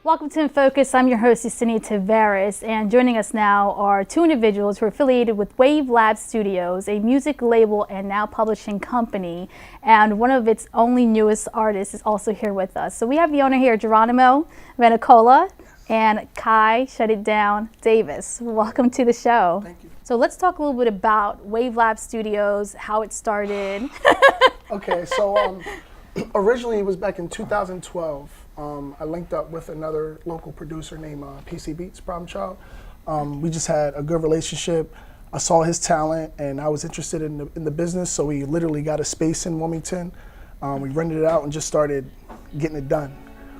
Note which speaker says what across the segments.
Speaker 1: Welcome to In Focus. I'm your host, Yesenia Taveras, and joining us now are two individuals who are affiliated with WavLab Studios, a music label and now publishing company, and one of its only newest artists is also here with us. So we have the owner here, Geronimo, Vannicola, and Shut It Down Davis. Welcome to the show.
Speaker 2: Thank you.
Speaker 1: So let's talk a little bit about WavLab Studios, how it started.
Speaker 2: Okay, so originally it was back in 2012. I linked up with another local producer named PC Beats, Problem Child. We just had a good relationship. I saw his talent and I was interested in the business, so we literally got a space in Wilmington. We rented it out and just started getting it done.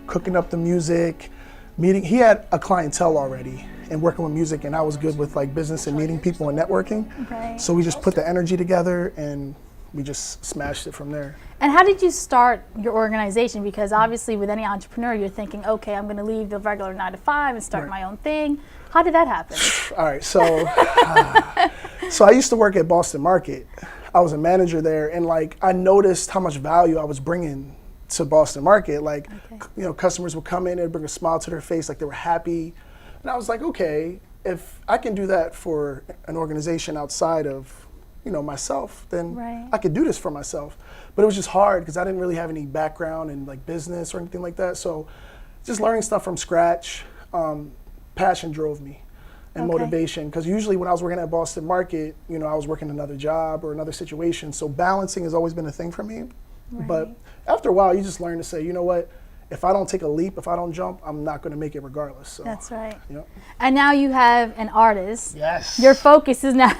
Speaker 2: Cooking up the music, meeting. He had a clientele already and working with music, and I was good with like business and meeting people and networking.
Speaker 1: Okay.
Speaker 2: So we just put the energy together and we just smashed it from there.
Speaker 1: And how did you start your organization? Because obviously with any entrepreneur, you're thinking, okay, I'm going to leave the regular 9 to 5 and start my own thing. How did that happen?
Speaker 2: All right, so so I used to work at Boston Market. I was a manager there, and like I noticed how much value I was bringing to Boston Market. Like, you know, customers would come in and bring a smile to their face, like they were happy. And I was like, okay, if I can do that for an organization outside of, you know, myself, then I could do this for myself. But it was just hard because I didn't really have any background in like business or anything like that. So just learning stuff from scratch, passion drove me and motivation. Because usually when I was working at Boston Market, you know, I was working another job or another situation. So balancing has always been a thing for me. But after a while, you just learn to say, you know what? If I don't take a leap, if I don't jump, I'm not going to make it regardless. So,
Speaker 1: that's right.
Speaker 2: Yep.
Speaker 1: And now you have an artist.
Speaker 2: Yes.
Speaker 1: Your focus is now.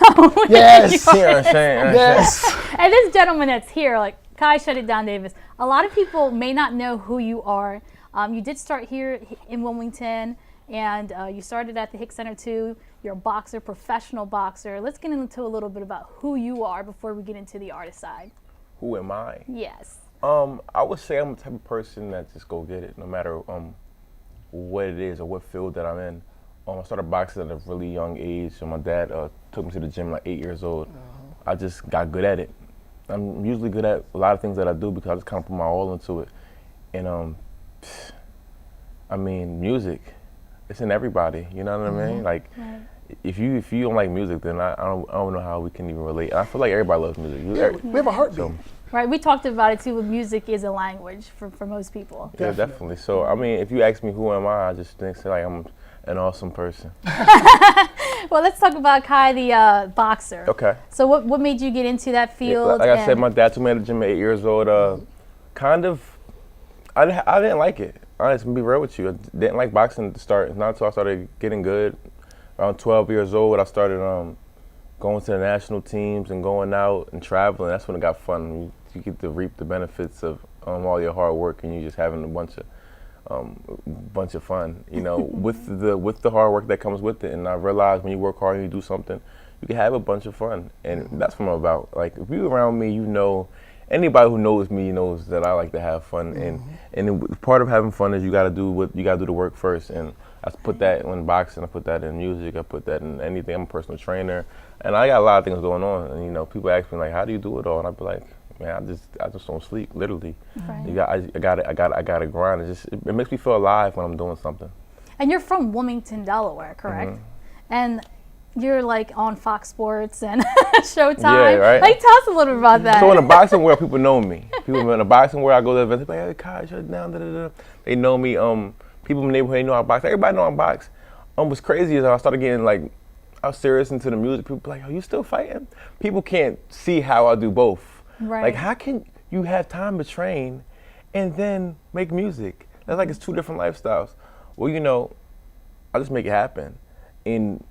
Speaker 2: Yes.
Speaker 1: Yes. And this gentleman that's here, like Shut It Down Davis, a lot of people may not know who you are. You did start here in Wilmington, and you started at the Hicks Center too. You're a boxer, professional boxer. Let's get into a little bit about who you are before we get into the artist side.
Speaker 3: Who am I?
Speaker 1: Yes.
Speaker 3: I would say I'm the type of person that just go get it, no matter what it is or what field that I'm in. I started boxing at a really young age, so my dad took me to the gym like 8 years old. I just got good at it. I'm usually good at a lot of things that I do because I just kind of put my all into it. And I mean, music, it's in everybody. You know what I mean? Like, if you don't like music, then I don't know how we can even relate. I feel like everybody loves music.
Speaker 2: Yeah, we have a heartbeat.
Speaker 3: So,
Speaker 1: right, we talked about it too. Music is a language for most people.
Speaker 3: Yeah, definitely. So, I mean, if you ask me who am I just think like I'm an awesome person.
Speaker 1: Well, let's talk about Kai, the boxer.
Speaker 3: Okay.
Speaker 1: So, what made you get into that field?
Speaker 3: Like I said, my dad took me to the gym at 8 years old. Kind of, I didn't like it. Honestly, to be real with you, I didn't like boxing at the start. Not until I started getting good. Around 12 years old, I started going to the national teams and going out and traveling. That's when it got fun. You get to reap the benefits of all your hard work, and you just having a bunch of fun, you know, with the hard work that comes with it. And I realized when you work hard and you do something, you can have a bunch of fun, and that's what I'm about. Like, if you're around me, you know, anybody who knows me knows that I like to have fun, and part of having fun is you got to do the work first. And I put that in boxing, I put that in music, I put that in anything. I'm a personal trainer, and I got a lot of things going on. And you know, people ask me like, "How do you do it all?" And I be like, "Man, I just don't sleep, literally. I got to grind. It makes me feel alive when I'm doing something." And
Speaker 1: you're from Wilmington, Delaware, correct? And you're like on Fox Sports and Showtime.
Speaker 3: Yeah, right.
Speaker 1: Like, tell us a little bit about that.
Speaker 3: So in the boxing world, people know me. People in the boxing world, I go to events, they're like, "Hey, Kai, shut it down." Da, da, da. They know me. People in the neighborhood, they know I box. Everybody know I box. What's crazy is I started getting like, I was serious into the music. People be like, "Are you still fighting?" People can't see how I do both.
Speaker 1: Right.
Speaker 3: Like, how can you have time to train and then make music? That's like, it's two different lifestyles. Well, you know, I just make it happen. And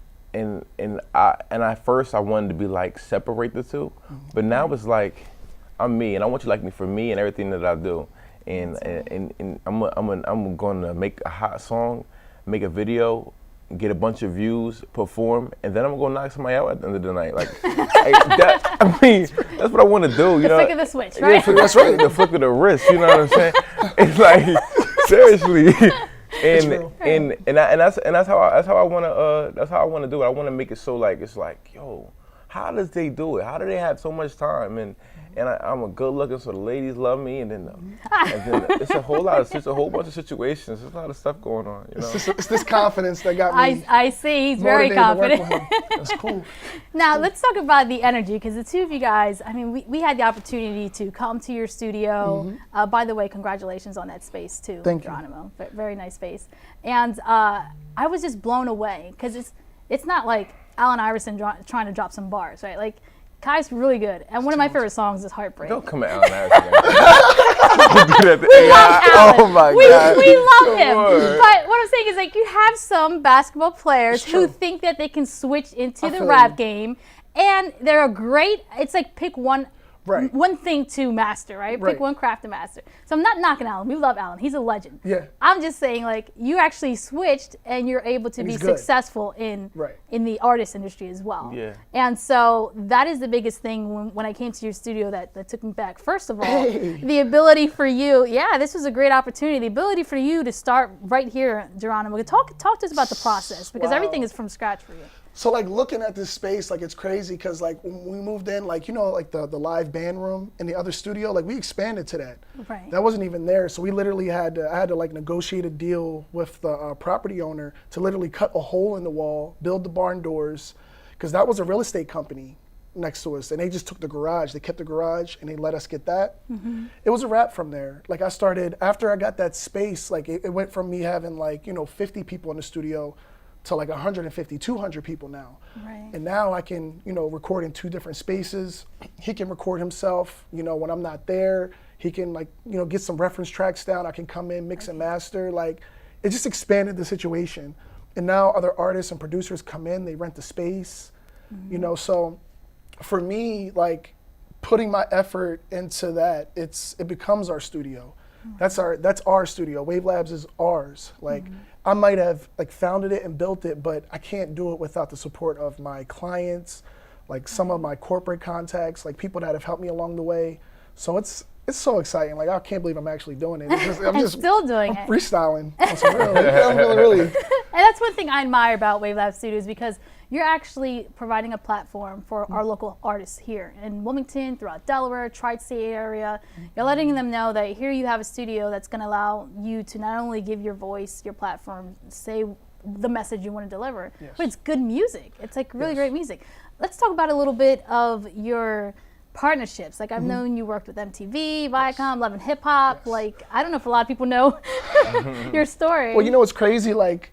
Speaker 3: I first I wanted to be like separate the two, but now it's like I'm me, and I want you to like me for me and everything that I do. And I'm gonna make a hot song, make a video, get a bunch of views, perform, and then I'm gonna knock somebody out at the end of the night. Like, I mean, that's what I want to do. You know,
Speaker 1: flick of the switch, right?
Speaker 3: Yeah, that's right. The flick of the wrist. You know what I'm saying? It's like, seriously. And that's how I wanna do it. I wanna make it so like, it's like, yo, how does they do it? How do they have so much time? And I'm a good looking, so the ladies love me, and then it's a whole bunch of situations. There's a lot of stuff going on. You know?
Speaker 2: It's this confidence that got me.
Speaker 1: I see. He's very confident.
Speaker 2: That's cool.
Speaker 1: Now let's talk about the energy, because the two of you guys, I mean, we had the opportunity to come to your studio. By the way, congratulations on that space too, Geronimo. Very nice space. And I was just blown away, because it's not like Allen Iverson trying to drop some bars, right? Like, Kai's really good, and one of my favorite songs is Heartbreak.
Speaker 3: Don't come at Allen Iverson.
Speaker 1: We love Allen.
Speaker 3: Oh my
Speaker 1: God. We love
Speaker 3: Come
Speaker 1: him.
Speaker 3: on.
Speaker 1: But what I'm saying is, like, you have some basketball players who think that they can switch into the rap game, and they're a great. It's like pick one thing to master, right? Pick one craft to master. So I'm not knocking Allen. We love Allen. He's a legend.
Speaker 2: Yeah.
Speaker 1: I'm just saying, like, you actually switched, and you're able to be successful in the artist industry as well.
Speaker 3: Yeah.
Speaker 1: And so that is the biggest thing when I came to your studio that took me back. First of all, the ability for you, this was a great opportunity. The ability for you to start right here, Geronimo. Talk to us about the process, because everything is from scratch for you.
Speaker 2: So like looking at this space, like it's crazy, because like when we moved in, like, you know, like the live band room in the other studio, like we expanded to that.
Speaker 1: Right.
Speaker 2: That wasn't even there. So we literally I had to like negotiate a deal with the property owner to literally cut a hole in the wall, build the barn doors, because that was a real estate company next to us, and they just took the garage. They kept the garage and they let us get that. It was a wrap from there. Like I started, after I got that space, like it went from me having like, you know, 50 people in the studio to like 150, 200 people now.
Speaker 1: Right.
Speaker 2: And now I can, you know, record in 2 different spaces. He can record himself, you know, when I'm not there. He can, like, you know, get some reference tracks down. I can come in, mix and master. Like, it just expanded the situation. And now other artists and producers come in, they rent the space, you know. So for me, like, putting my effort into that, it becomes our studio. That's our studio. WavLabs is ours. Like, I might have like founded it and built it, but I can't do it without the support of my clients, like some of my corporate contacts, like people that have helped me along the way. So it's so exciting. Like, I can't believe I'm actually doing it. I'm just
Speaker 1: still doing it.
Speaker 2: Freestyling. Really.
Speaker 1: And that's one thing I admire about WavLab Studios, because you're actually providing a platform for our local artists here in Wilmington, throughout Delaware, Tri-State area. You're letting them know that here you have a studio that's going to allow you to not only give your voice, your platform, say the message you want to deliver, but it's good music. It's like really great music. Let's talk about a little bit of your partnerships. Like, I've known you worked with MTV, Viacom, Love and Hip Hop. Like, I don't know if a lot of people know your story.
Speaker 2: Well, you know what's crazy? Like,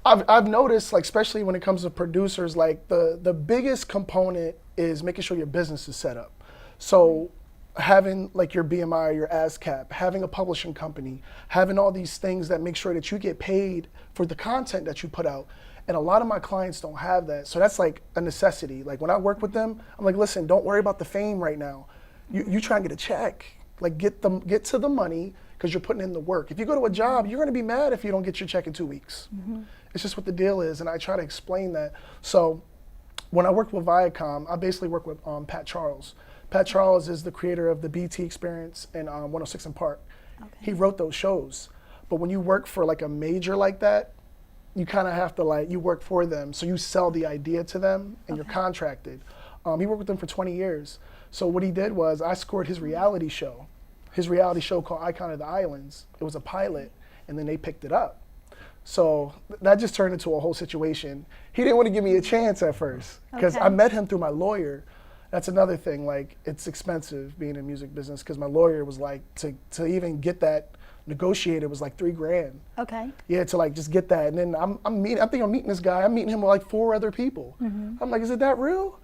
Speaker 2: I've noticed, like, especially when it comes to producers, like the biggest component is making sure your business is set up. So having like your BMI, your ASCAP, having a publishing company, having all these things that make sure that you get paid for the content that you put out. And a lot of my clients don't have that. So that's like a necessity. Like, when I work with them, I'm like, listen, don't worry about the fame right now. You try and get a check. Like, get to the money, because you're putting in the work. If you go to a job, you're gonna be mad if you don't get your check in 2 weeks. It's just what the deal is, and I try to explain that. So when I worked with Viacom, I basically worked with Pat Charles. Pat Charles is the creator of the BT Experience and 106 in Park. He wrote those shows. But when you work for like a major like that, you kind of have to, like, you work for them. So you sell the idea to them, and you're contracted. He worked with them for 20 years. So what he did was, I scored his reality show called Icon of the Islands. It was a pilot, and then they picked it up. So that just turned into a whole situation. He didn't want to give me a chance at first, because I met him through my lawyer. That's another thing. Like, it's expensive being in music business, because my lawyer was like, to even get that negotiated was like $3,000.
Speaker 1: Okay.
Speaker 2: Yeah, to like just get that. And then I think I'm meeting this guy. I'm meeting him with like 4 other people. I'm like, is it that real?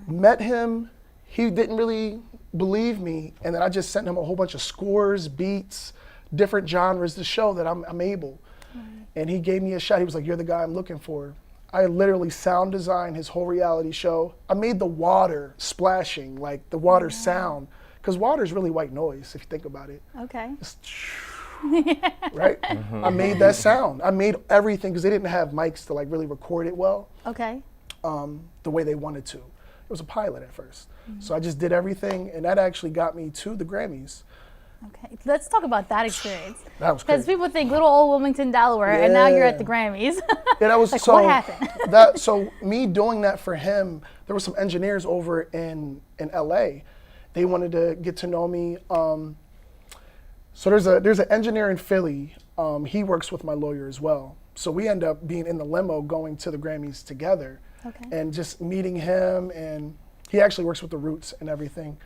Speaker 2: Met him. He didn't really believe me. And then I just sent him a whole bunch of scores, beats, different genres to show that I'm able. And he gave me a shot. He was like, you're the guy I'm looking for. I literally sound designed his whole reality show. I made the water splashing, like the water sound, because water is really white noise if you think about it.
Speaker 1: Okay.
Speaker 2: Right? I made that sound. I made everything, because they didn't have mics to like really record it well.
Speaker 1: Okay.
Speaker 2: The way they wanted to. It was a pilot at first. So I just did everything, and that actually got me to the Grammys.
Speaker 1: Okay, let's talk about that experience.
Speaker 2: That was
Speaker 1: Because
Speaker 2: crazy.
Speaker 1: people think little old Wilmington, Delaware, and now you're at the
Speaker 2: Yeah.
Speaker 1: Grammys.
Speaker 2: Yeah, that was
Speaker 1: Like,
Speaker 2: so.
Speaker 1: what happened?
Speaker 2: So me doing that for him, there were some engineers over in LA. They wanted to get to know me. So there's an engineer in Philly. He works with my lawyer as well. So we end up being in the limo going to the Grammys together,
Speaker 1: Okay.
Speaker 2: and just meeting him. And he actually works with the Roots and everything.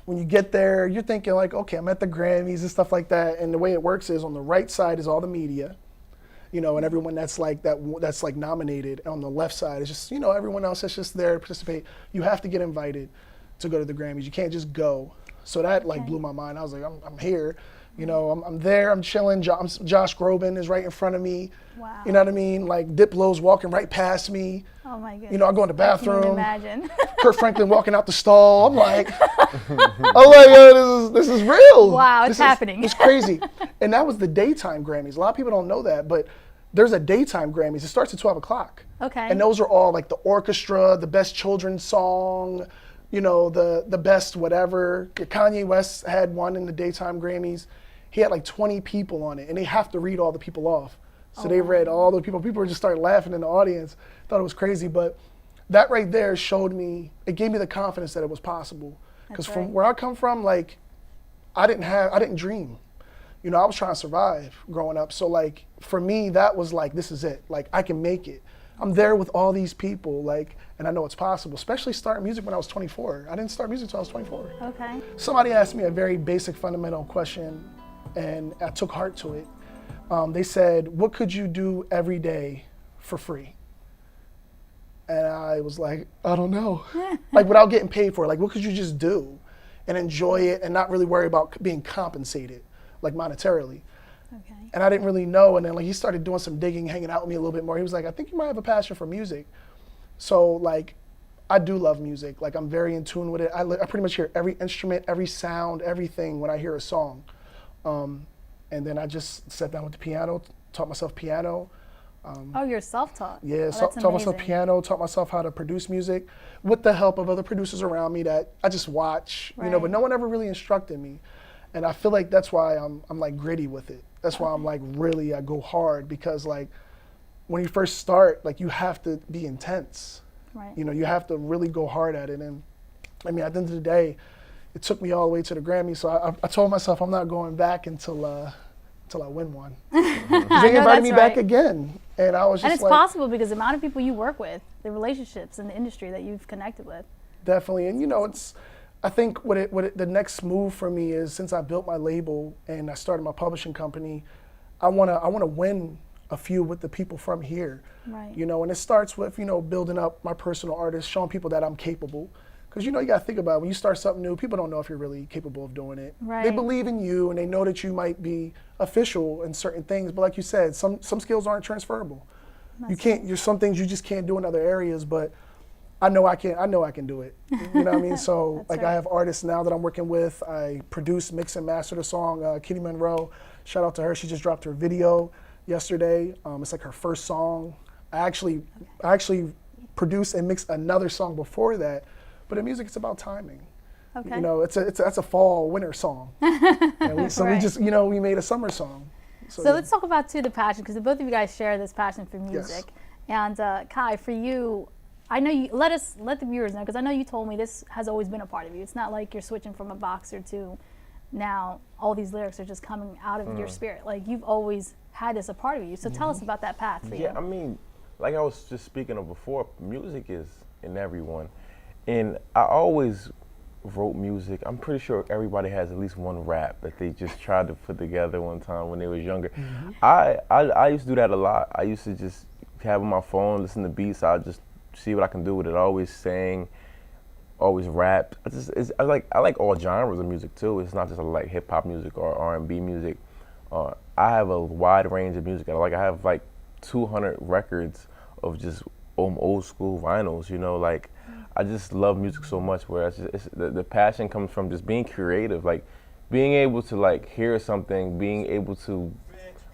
Speaker 2: When you get there, you're thinking like, okay, I'm at the Grammys and stuff like that. And the way it works is on the right side is all the media, and everyone that's like nominated. And on the left side is just everyone else that's just there to participate. You have to get invited to go to the Grammys. You can't just go. So that blew my mind. I was like, I'm here, I'm there, I'm chilling. Josh Groban is right in front of me.
Speaker 1: Wow.
Speaker 2: You know what I mean? Like Diplo's walking right past me.
Speaker 1: Oh my goodness.
Speaker 2: I go in the
Speaker 1: I can't even
Speaker 2: bathroom.
Speaker 1: imagine.
Speaker 2: Kurt Franklin walking out the stall. I'm like, yo, this is real.
Speaker 1: Wow, it's happening.
Speaker 2: It's crazy. And that was the daytime Grammys. A lot of people don't know that, but there's a daytime Grammys. It starts at 12 o'clock.
Speaker 1: Okay.
Speaker 2: And those are all like the orchestra, the best children's song, the best whatever. Kanye West had one in the daytime Grammys. He had like 20 people on it, and they have to read all the people off. So they read all the people. People just started laughing in the audience. Thought it was crazy, but that right there showed me. It gave me the confidence that it was possible. Because
Speaker 1: That's
Speaker 2: from
Speaker 1: right.
Speaker 2: where I come from, like, I didn't dream. I was trying to survive growing up. So like for me, that was like, this is it. Like I can make it. I'm there with all these people, like, and I know it's possible. Especially starting music when I was 24. I didn't start music until I was 24.
Speaker 1: Okay.
Speaker 2: Somebody asked me a very basic, fundamental question, and I took heart to it. They said, what could you do every day for free? And I was like, I don't know. Like without getting paid for it, like what could you just do and enjoy it and not really worry about being compensated, like monetarily?
Speaker 1: Okay.
Speaker 2: And I didn't really know. And then like he started doing some digging, hanging out with me a little bit more. He was like, I think you might have a passion for music. So like, I do love music. Like I'm very in tune with it. I pretty much hear every instrument, every sound, everything when I hear a song. And then I just sat down with the piano, taught myself piano.
Speaker 1: Oh, you're self-taught.
Speaker 2: Yeah,
Speaker 1: Oh, that's
Speaker 2: taught myself
Speaker 1: amazing.
Speaker 2: piano, taught myself how to produce music with the help of other producers around me that I just watch, but
Speaker 1: Right.
Speaker 2: no one ever really instructed me. And I feel like that's why I'm like gritty with it. That's why I'm like really, I go hard because like when you first start, like you have to be intense.
Speaker 1: Right.
Speaker 2: You have to really go hard at it. And I mean, at the end of the day, it took me all the way to the Grammy. So I told myself I'm not going back until I win one. 'Cause they
Speaker 1: know
Speaker 2: invited me
Speaker 1: that's
Speaker 2: back
Speaker 1: right.
Speaker 2: again. And I was just
Speaker 1: And it's
Speaker 2: like,
Speaker 1: possible because the amount of people you work with, the relationships in the industry that you've connected with.
Speaker 2: definitely. And I think the next move for me is since I built my label and I started my publishing company, I wanna win a few with the people from here.
Speaker 1: Right.
Speaker 2: And it starts with, building up my personal artists, showing people that I'm capable. Because you gotta think about it, when you start something new, people don't know if you're really capable of doing it.
Speaker 1: Right.
Speaker 2: They believe in you and they know that you might be official in certain things, but like you said, some skills aren't transferable. There's some things you just can't do in other areas, but I know I can do it. You know what I mean? So like
Speaker 1: right.
Speaker 2: I have artists now that I'm working with. I produce, mix and master the song. Kitty Monroe, shout out to her. She just dropped her video yesterday. It's like her first song. I actually produced and mixed another song before that, but in music it's about timing.
Speaker 1: Okay.
Speaker 2: That's a fall winter song. And we
Speaker 1: Right.
Speaker 2: just we made a summer song.
Speaker 1: So
Speaker 2: yeah.
Speaker 1: let's talk about too the passion because both of you guys share this passion for music. And Kai, for you, I know you let the viewers know because I know you told me this has always been a part of you. It's not like you're switching from a boxer to now all these lyrics are just coming out of your spirit. Like you've always had this a part of you. So tell us about that path for you.
Speaker 3: Yeah, I mean, like I was just speaking of before, music is in everyone. And I always wrote music. I'm pretty sure everybody has at least one rap that they just tried to put together one time when they was younger. I used to do that a lot. I used to just have on my phone, listen to beats. I'll just see what I can do with it. I always sang, always rapped. I like all genres of music too. It's not just like hip hop music or R&B music. I have a wide range of music. I have like 200 records of just old school vinyls. Like I just love music so much. Where the passion comes from just being creative, like being able to like hear something, being able to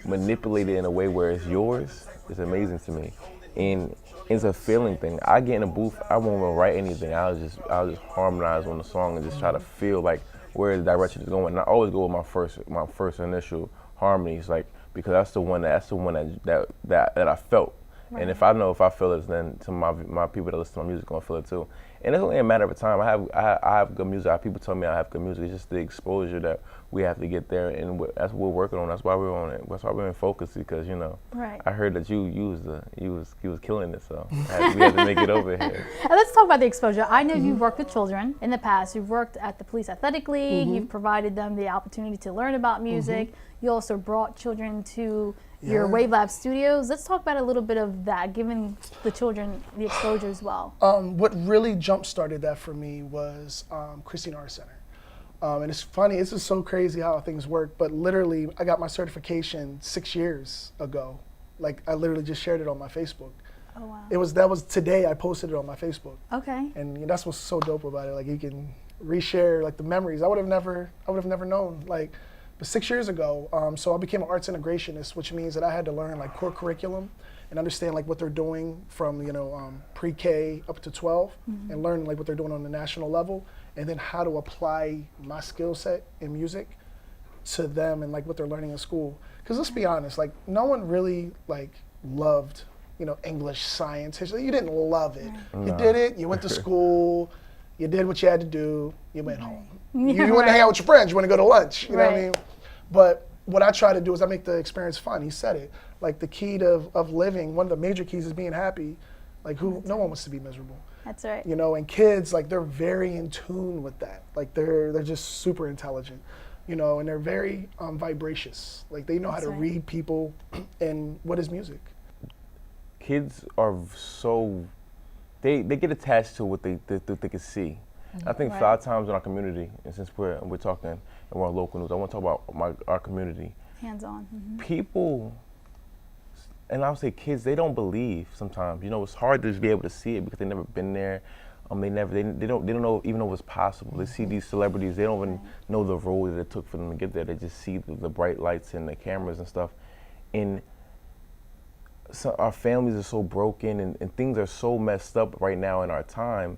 Speaker 3: manipulate it in a way where it's yours is amazing to me. And it's a feeling thing. I get in a booth, I won't even write anything. I'll just harmonize on the song and just try to feel like where the direction is going. And I always go with my first initial harmonies, like, because that's the one that I felt.
Speaker 1: Right.
Speaker 3: And if I feel it, then to my people that listen to my music gonna feel it too. And it's only a matter of time. I have good music. People tell me I have good music. It's just the exposure that we have to get there, and that's what we're working on. That's why we're on it. That's why we're in focus, because
Speaker 1: Right.
Speaker 3: I heard that you was killing it, so we had to make it over here.
Speaker 1: And let's talk about the exposure. I know you've worked with children in the past. You've worked at the Police Athletic League. You've provided them the opportunity to learn about music. You also brought children to your WavLab Studios. Let's talk about a little bit of that, giving the children the exposure as well.
Speaker 2: What really jump-started that for me was Christine Arts Center. And it's funny, it's just so crazy how things work, but literally I got my certification 6 years ago. Like, I literally just shared it on my Facebook.
Speaker 1: Oh, wow.
Speaker 2: That was today, I posted it on my Facebook.
Speaker 1: Okay.
Speaker 2: And that's what's so dope about it. Like, you can reshare like the memories. I would have never known. Like, but 6 years ago, so I became an arts integrationist, which means that I had to learn like core curriculum and understand like what they're doing from pre-K up to 12, and learn like what they're doing on the national level, and then how to apply my skill set in music to them and like what they're learning in school. Because let's be honest, like no one really like loved English, science, history. You didn't love it.
Speaker 3: No.
Speaker 2: You did it. You went to school. You did what you had to do. You went home. You
Speaker 1: Yeah,
Speaker 2: want to hang out with your friends. You want to go to lunch. You know what I
Speaker 1: Right.
Speaker 2: mean? But what I try to do is I make the experience fun. He said it. Like the key of living, one of the major keys is being happy. Like no one wants to be miserable.
Speaker 1: That's right.
Speaker 2: And kids, like they're very in tune with that. Like they're just super intelligent, and they're very vivacious. Like they know how to
Speaker 1: right.
Speaker 2: read people and what is music.
Speaker 3: Kids are so, they get attached to what they can see. I think
Speaker 1: Right.
Speaker 3: a lot of times in our community, and since we're talking and we're on local news, I want to talk about our community.
Speaker 1: Hands-on.
Speaker 3: People, and I would say kids, they don't believe sometimes. It's hard to just be able to see it because they've never been there. They don't know even know it's possible. They see these celebrities, they don't even know the road that it took for them to get there. They just see the bright lights and the cameras and stuff. And so our families are so broken, and things are so messed up right now in our time.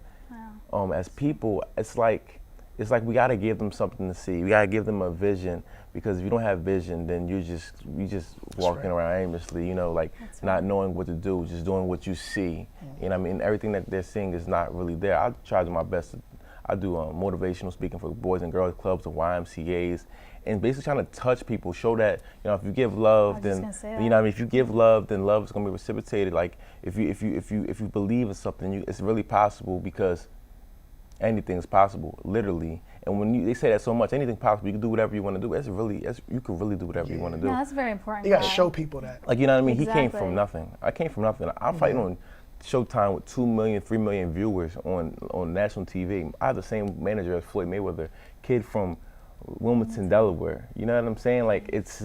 Speaker 1: Wow.
Speaker 3: As people, it's like we gotta give them something to see. We gotta give them a vision, because if you don't have vision, then you just walking around aimlessly, not knowing what to do, just doing what you see. I mean, everything that they're seeing is not really there. I try to do my best. I do motivational speaking for Boys and Girls Clubs and YMCA's, and basically trying to touch people, show that if you give love, then if you give love, then love is gonna be reciprocated. Like if you believe in something, it's really possible, because anything is possible, literally. And when they say that so much, anything possible, you can do whatever you want to do. You can really do whatever you want to do.
Speaker 1: No, that's very important.
Speaker 2: You got to
Speaker 1: Guy.
Speaker 2: show people that.
Speaker 3: Like, you know what I mean? He came
Speaker 1: Exactly.
Speaker 3: from nothing. I came from nothing. I'm fighting on Showtime with 2 million, 3 million viewers on national TV. I have the same manager as Floyd Mayweather, kid from Wilmington, Delaware. You know what I'm saying? Like, it's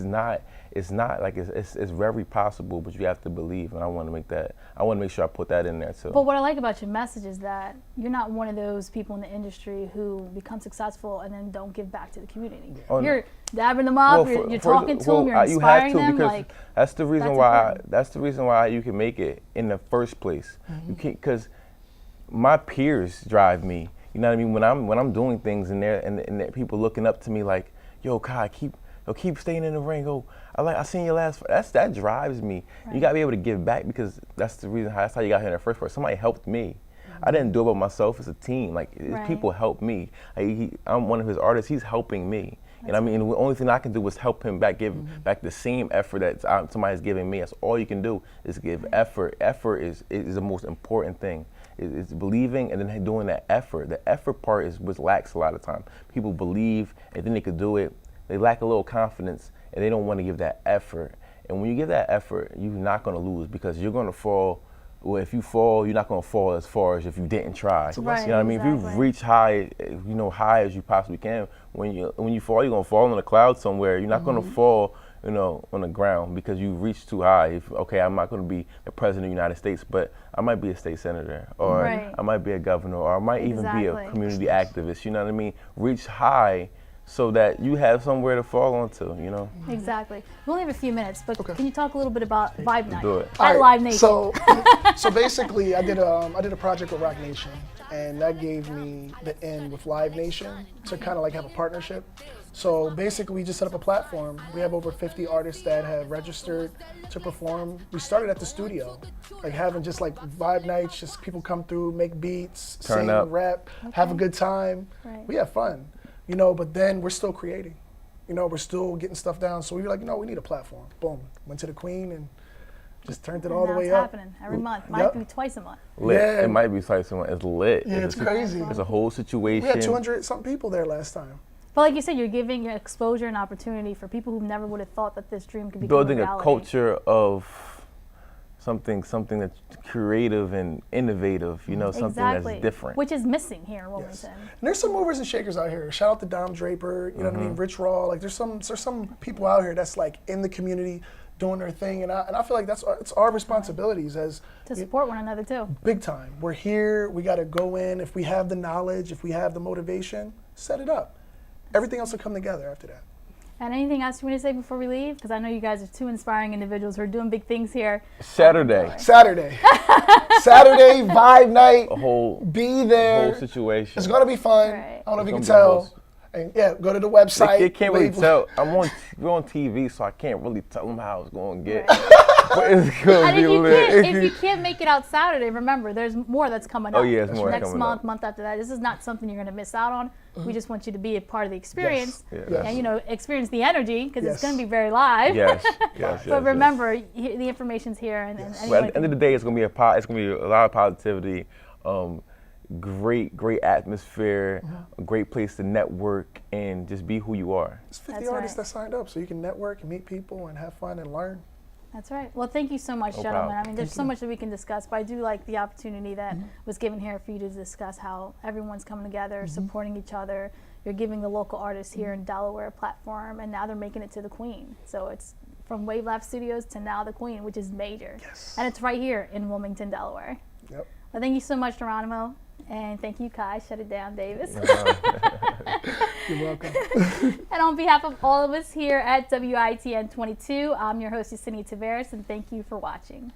Speaker 3: very possible, but you have to believe, and I want to make sure I put that in there too.
Speaker 1: But what I like about your message is that you're not one of those people in the industry who become successful and then don't give back to the community.
Speaker 3: Oh, no.
Speaker 1: You're dabbing them up, you're talking to them, you're inspiring them.
Speaker 3: Because
Speaker 1: Like,
Speaker 3: that's the reason
Speaker 1: that's
Speaker 3: why.
Speaker 1: important.
Speaker 3: That's the reason why you can make it in the first place. You can't, because my peers drive me. You know what I mean? When I'm doing things and they're people looking up to me like, yo, Kai, keep staying in the ring. Oh, I seen your last. That drives me.
Speaker 1: Right.
Speaker 3: You gotta be able to give back, because that's the reason. That's how you got here in the first place. Somebody helped me. I didn't do it by myself. It's a team. Like
Speaker 1: Right.
Speaker 3: people help me. I'm one of his artists. He's helping me. And I mean, the only thing I can do is help him back, give back the same effort that somebody's giving me. That's all you can do is give effort. Effort is the most important thing. It's believing and then doing that effort. The effort part is what lacks a lot of time. People believe and then they could do it. They lack a little confidence and they don't want to give that effort. And when you give that effort, you're not going to lose, because you're going to fall. Well, if you fall, you're not going to fall as far as if you didn't try.
Speaker 1: Right,
Speaker 3: You know what I mean? If you
Speaker 1: exactly.
Speaker 3: reach high, high as you possibly can, when you fall, you're going to fall in a cloud somewhere. You're not going to fall, on the ground, because you reached too high. I'm not going to be the president of the United States, but I might be a state senator, or
Speaker 1: Right.
Speaker 3: I might be a governor, or I might even be a
Speaker 1: Exactly.
Speaker 3: community activist. You know what I mean? Reach high so that you have somewhere to fall onto, you know.
Speaker 1: Exactly. We only have a few minutes, but
Speaker 2: Okay.
Speaker 1: can you talk a little bit about Vibe Night
Speaker 3: Do it.
Speaker 1: at
Speaker 2: All right,
Speaker 1: Live Nation?
Speaker 2: So basically, I did a project with Rock Nation, and that gave me the in with Live Nation to kind of like have a partnership. So basically, we just set up a platform. We have over 50 artists that have registered to perform. We started at the studio, like having just like vibe nights, just people come through, make beats,
Speaker 3: Turn
Speaker 2: sing,
Speaker 3: up.
Speaker 2: rap, have a good time.
Speaker 1: Right.
Speaker 2: We have fun, you know. But then we're still creating, you know. We're still getting stuff down. So we were like, we need a platform. Boom, went to the Queen and just turned it all the
Speaker 1: Now
Speaker 2: way
Speaker 1: it's
Speaker 2: up.
Speaker 1: happening every month. Might
Speaker 2: Yep.
Speaker 1: be twice a month.
Speaker 3: Lit.
Speaker 2: Yeah.
Speaker 3: It might be like someone. It's lit.
Speaker 2: Yeah, it's crazy.
Speaker 3: It's a whole
Speaker 2: We
Speaker 3: situation.
Speaker 2: had 200 something people there last time.
Speaker 1: But like you said, you're giving your exposure and opportunity for people who never would have thought that this dream could become
Speaker 3: Building
Speaker 1: a
Speaker 3: a
Speaker 1: reality.
Speaker 3: culture of something that's creative and innovative. You know, something
Speaker 1: Exactly.
Speaker 3: that's different.
Speaker 1: Which is missing here in
Speaker 2: Yes.
Speaker 1: Wilmington.
Speaker 2: And there's some movers and shakers out here. Shout out to Dom Draper, you know what I mean, Rich Raw. Like there's some people out here that's like in the community doing their thing, and I feel like it's our responsibilities as
Speaker 1: To support one another too.
Speaker 2: big time. We're here. We got to go in. If we have the knowledge, if we have the motivation, set it up. Everything else will come together after that.
Speaker 1: And anything else you want to say before we leave? Because I know you guys are two inspiring individuals who are doing big things here.
Speaker 3: Saturday.
Speaker 2: Saturday, vibe night.
Speaker 3: A whole
Speaker 2: Be there.
Speaker 3: whole situation.
Speaker 2: It's gonna be fun.
Speaker 1: Right.
Speaker 2: I don't know if you can
Speaker 3: It's gonna be a
Speaker 2: tell.
Speaker 3: whole-
Speaker 2: And yeah, go to the website.
Speaker 3: They can't really
Speaker 2: Wave-
Speaker 3: tell. We're on TV, so I can't really tell them how it's going to get.
Speaker 1: Right.
Speaker 3: But it's going to
Speaker 1: And
Speaker 3: be lit.
Speaker 1: if you can't make it out Saturday, remember there's more that's coming up.
Speaker 3: Oh, yeah, there's more
Speaker 1: next
Speaker 3: coming
Speaker 1: month,
Speaker 3: up.
Speaker 1: month after that. This is not something you're going to miss out on. We just want you to be a part of the experience,
Speaker 3: Yes.
Speaker 1: and experience the energy because
Speaker 2: Yes.
Speaker 1: it's going to be very live.
Speaker 3: Yes, yes.
Speaker 1: But remember, the information's here, and
Speaker 2: Yes.
Speaker 3: But
Speaker 1: anyone
Speaker 3: at the end of the day, it's going to be a lot of positivity. Great atmosphere, a great place to network and just be who you are.
Speaker 2: There's 50
Speaker 1: That's
Speaker 2: artists
Speaker 1: right.
Speaker 2: that signed up, so you can network and meet people and have fun and learn.
Speaker 1: That's right. Well, thank you so much,
Speaker 3: No
Speaker 1: gentlemen.
Speaker 3: problem.
Speaker 1: I mean, there's so much that we can discuss, but I do like the opportunity that was given here for you to discuss how everyone's coming together, supporting each other. You're giving the local artists here in Delaware a platform, and now they're making it to the Queen. So it's from WavLab Studios to now the Queen, which is major.
Speaker 2: Yes.
Speaker 1: And it's right here in Wilmington, Delaware.
Speaker 2: Yep.
Speaker 1: Well, thank you so much, Geronimo. And thank you, Kai. Shut it down, Davis.
Speaker 2: You're welcome.
Speaker 1: And on behalf of all of us here at WITN 22, I'm your host, Yesenia Taveras, and thank you for watching.